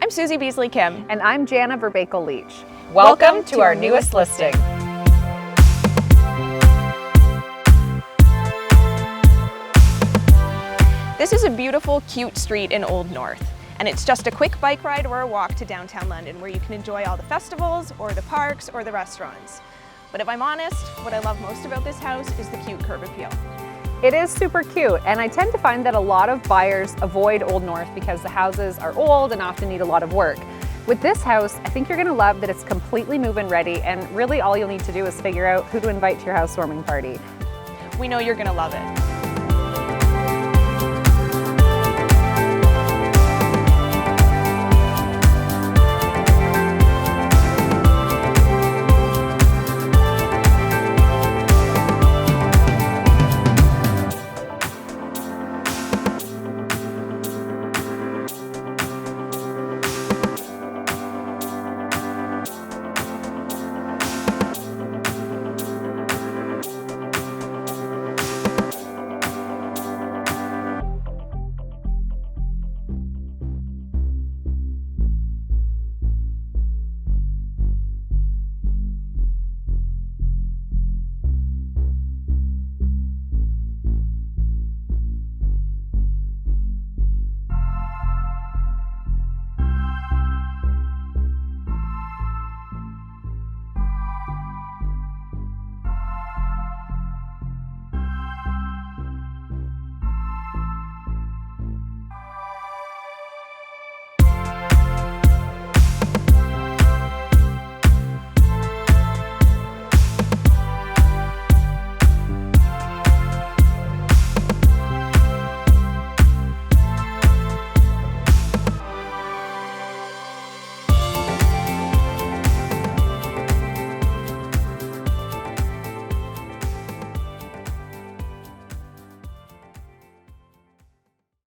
I'm Susie Beasley Kim. And I'm Jana Verbakel Leach. Welcome to our newest listing. This is a beautiful, cute street in Old North, and it's just a quick bike ride or a walk to downtown London where you can enjoy all the festivals or the parks or the restaurants. But if I'm honest, what I love most about this house is the cute curb appeal. It is super cute, and I tend to find that a lot of buyers avoid Old North because the houses are old and often need a lot of work. With this house, I think you're going to love that it's completely move-in ready, and really all you'll need to do is figure out who to invite to your housewarming party. We know you're going to love it.